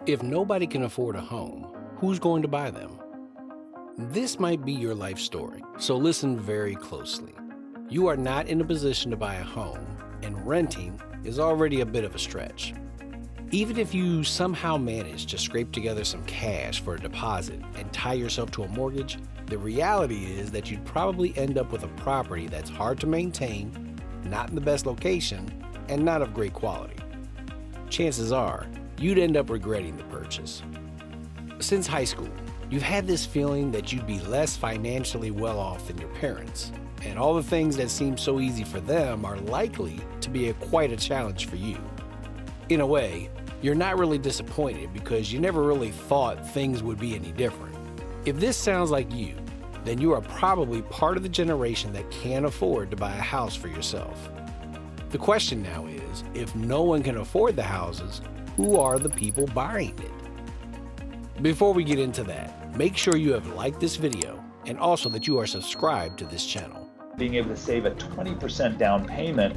If nobody can afford a home, who's going to buy them? This might be your life story, so listen very closely. You are not in a position to buy a home, and renting is already a bit of a stretch. Even if you somehow manage to scrape together some cash for a deposit and tie yourself to a mortgage, the reality is that you'd probably end up with a property that's hard to maintain, not in the best location, and not of great quality. Chances are, you'd end up regretting the purchase. Since high school, you've had this feeling that you'd be less financially well off than your parents, and all the things that seem so easy for them are likely to be quite a challenge for you. In a way, you're not really disappointed because you never really thought things would be any different. If this sounds like you, then you are probably part of the generation that can't afford to buy a house for yourself. The question now is, if no one can afford the houses, who are the people buying it? Before we get into that, make sure you have liked this video and also that you are subscribed to this channel. Being able to save a 20% down payment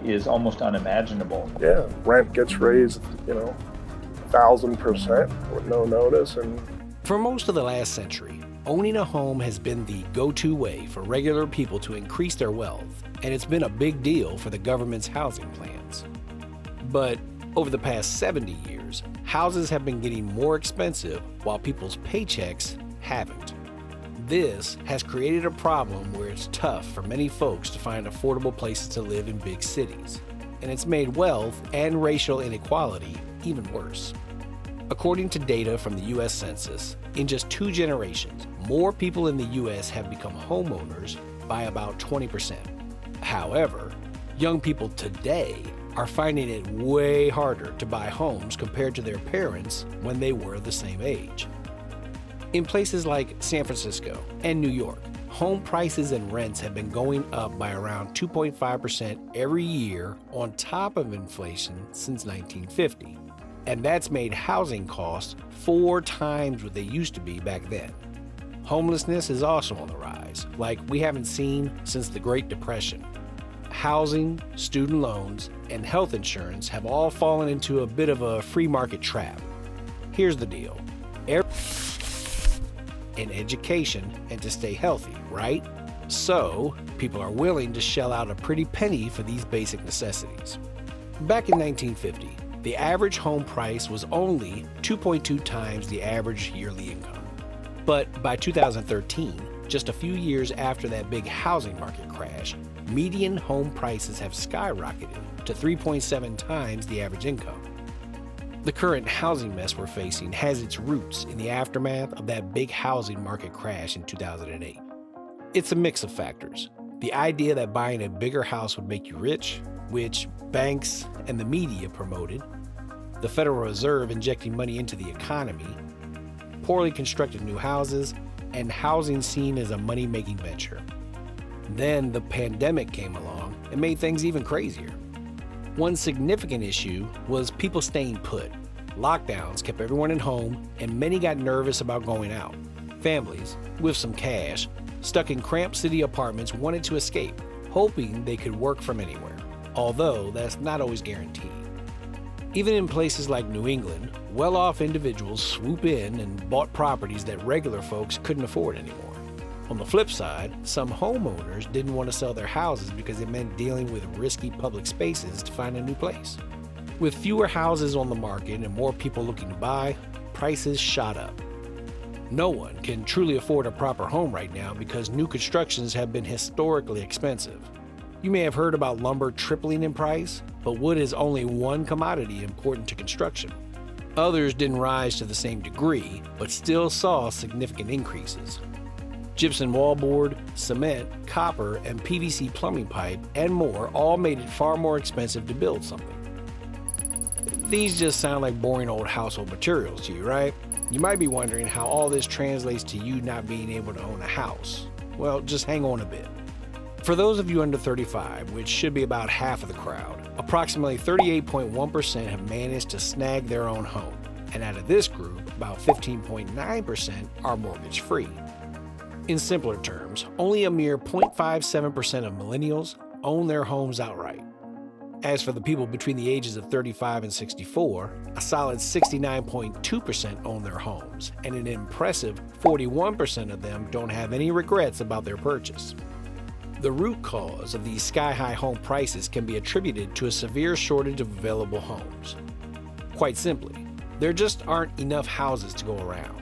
is almost unimaginable. Yeah, rent gets raised, 1,000% with no notice. And for most of the last century, owning a home has been the go-to way for regular people to increase their wealth, and it's been a big deal for the government's housing plans. But over the past 70 years, houses have been getting more expensive while people's paychecks haven't. This has created a problem where it's tough for many folks to find affordable places to live in big cities, and it's made wealth and racial inequality even worse. According to data from the U.S. Census, in just 2 generations, more people in the U.S. have become homeowners by about 20%. However, young people today are finding it way harder to buy homes compared to their parents when they were the same age. In places like San Francisco and New York, home prices and rents have been going up by around 2.5% every year on top of inflation since 1950. And that's made housing costs 4 times what they used to be back then. Homelessness is also on the rise, like we haven't seen since the Great Depression. Housing, student loans, and health insurance have all fallen into a bit of a free market trap. Here's the deal. In education and to stay healthy, right? So, people are willing to shell out a pretty penny for these basic necessities. Back in 1950, the average home price was only 2.2 times the average yearly income. But by 2013, just a few years after that big housing market crash, median home prices have skyrocketed to 3.7 times the average income. The current housing mess we're facing has its roots in the aftermath of that big housing market crash in 2008. It's a mix of factors. The idea that buying a bigger house would make you rich, which banks and the media promoted, the Federal Reserve injecting money into the economy, poorly constructed new houses, and housing seen as a money-making venture. Then the pandemic came along and made things even crazier. One significant issue was people staying put. Lockdowns kept everyone at home, and many got nervous about going out. Families, with some cash, stuck in cramped city apartments wanted to escape, hoping they could work from anywhere, although that's not always guaranteed. Even in places like New England, well-off individuals swooped in and bought properties that regular folks couldn't afford anymore. On the flip side, some homeowners didn't want to sell their houses because it meant dealing with risky public spaces to find a new place. With fewer houses on the market and more people looking to buy, prices shot up. No one can truly afford a proper home right now because new constructions have been historically expensive. You may have heard about lumber tripling in price, but wood is only one commodity important to construction. Others didn't rise to the same degree, but still saw significant increases. Gypsum wallboard, cement, copper, and PVC plumbing pipe, and more all made it far more expensive to build something. These just sound like boring old household materials to you, right? You might be wondering how all this translates to you not being able to own a house. Well, just hang on a bit. For those of you under 35, which should be about half of the crowd, approximately 38.1% have managed to snag their own home. And out of this group, about 15.9% are mortgage-free. In simpler terms, only a mere 0.57% of millennials own their homes outright. As for the people between the ages of 35 and 64, a solid 69.2% own their homes, and an impressive 41% of them don't have any regrets about their purchase. The root cause of these sky-high home prices can be attributed to a severe shortage of available homes. Quite simply, there just aren't enough houses to go around.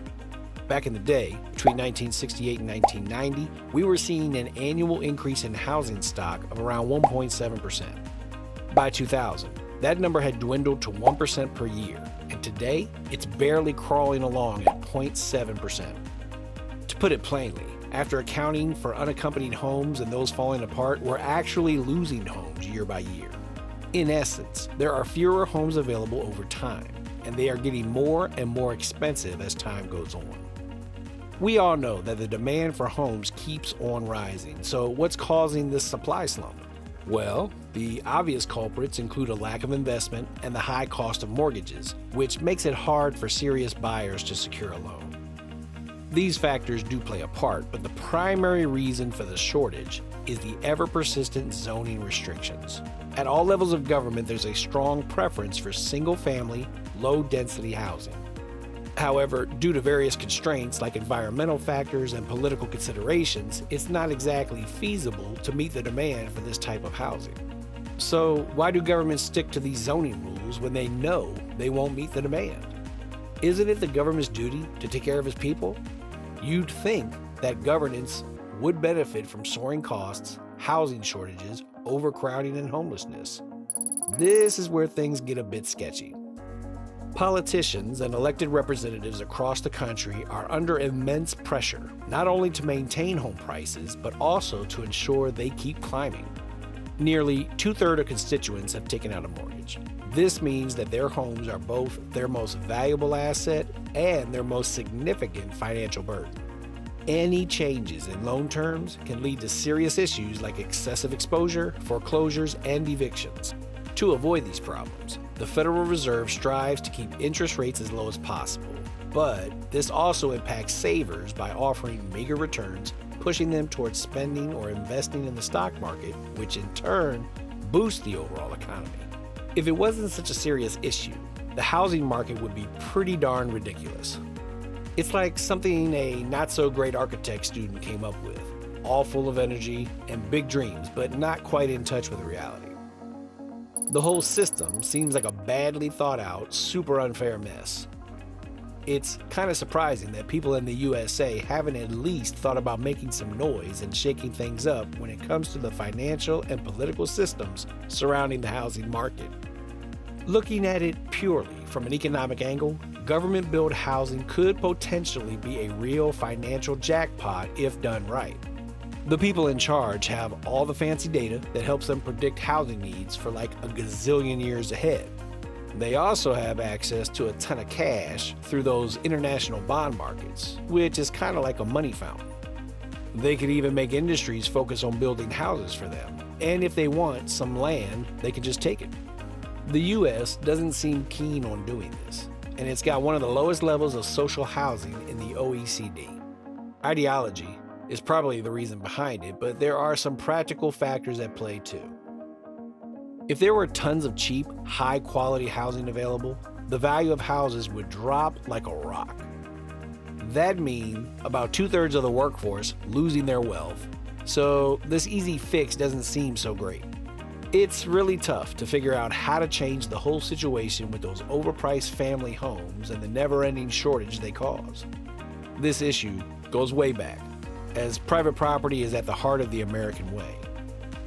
Back in the day, between 1968 and 1990, we were seeing an annual increase in housing stock of around 1.7%. By 2000, that number had dwindled to 1% per year, and today, it's barely crawling along at 0.7%. To put it plainly, after accounting for unaccompanied homes and those falling apart, we're actually losing homes year by year. In essence, there are fewer homes available over time, and they are getting more and more expensive as time goes on. We all know that the demand for homes keeps on rising, so what's causing this supply slump? Well, the obvious culprits include a lack of investment and the high cost of mortgages, which makes it hard for serious buyers to secure a loan. These factors do play a part, but the primary reason for the shortage is the ever-persistent zoning restrictions. At all levels of government, there's a strong preference for single-family, low-density housing. However, due to various constraints like environmental factors and political considerations, it's not exactly feasible to meet the demand for this type of housing. So why do governments stick to these zoning rules when they know they won't meet the demand? Isn't it the government's duty to take care of its people? You'd think that governance would benefit from soaring costs, housing shortages, overcrowding, and homelessness. This is where things get a bit sketchy. Politicians and elected representatives across the country are under immense pressure, not only to maintain home prices, but also to ensure they keep climbing. Nearly 2/3 of constituents have taken out a mortgage. This means that their homes are both their most valuable asset and their most significant financial burden. Any changes in loan terms can lead to serious issues like excessive exposure, foreclosures, and evictions. To avoid these problems, the Federal Reserve strives to keep interest rates as low as possible, but this also impacts savers by offering meager returns, pushing them towards spending or investing in the stock market, which in turn boosts the overall economy. If it wasn't such a serious issue, the housing market would be pretty darn ridiculous. It's like something a not-so-great architect student came up with, all full of energy and big dreams, but not quite in touch with reality. The whole system seems like a badly thought-out, super unfair mess. It's kind of surprising that people in the USA haven't at least thought about making some noise and shaking things up when it comes to the financial and political systems surrounding the housing market. Looking at it purely from an economic angle, government-built housing could potentially be a real financial jackpot if done right. The people in charge have all the fancy data that helps them predict housing needs for like a gazillion years ahead. They also have access to a ton of cash through those international bond markets, which is kind of like a money fountain. They could even make industries focus on building houses for them, and if they want some land, they can just take it. The US doesn't seem keen on doing this, and it's got one of the lowest levels of social housing in the OECD. Ideology is probably the reason behind it, but there are some practical factors at play too. If there were tons of cheap, high-quality housing available, the value of houses would drop like a rock. That'd mean about 2/3 of the workforce losing their wealth, so this easy fix doesn't seem so great. It's really tough to figure out how to change the whole situation with those overpriced family homes and the never-ending shortage they cause. This issue goes way back, as private property is at the heart of the American way.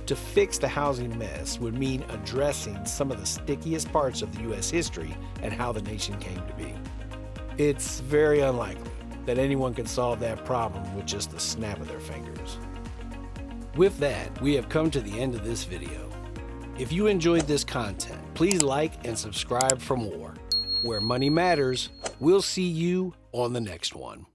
To fix the housing mess would mean addressing some of the stickiest parts of the U.S. history and how the nation came to be. It's very unlikely that anyone can solve that problem with just the snap of their fingers. With that, we have come to the end of this video. If you enjoyed this content, please like and subscribe for more. Where money matters, we'll see you on the next one.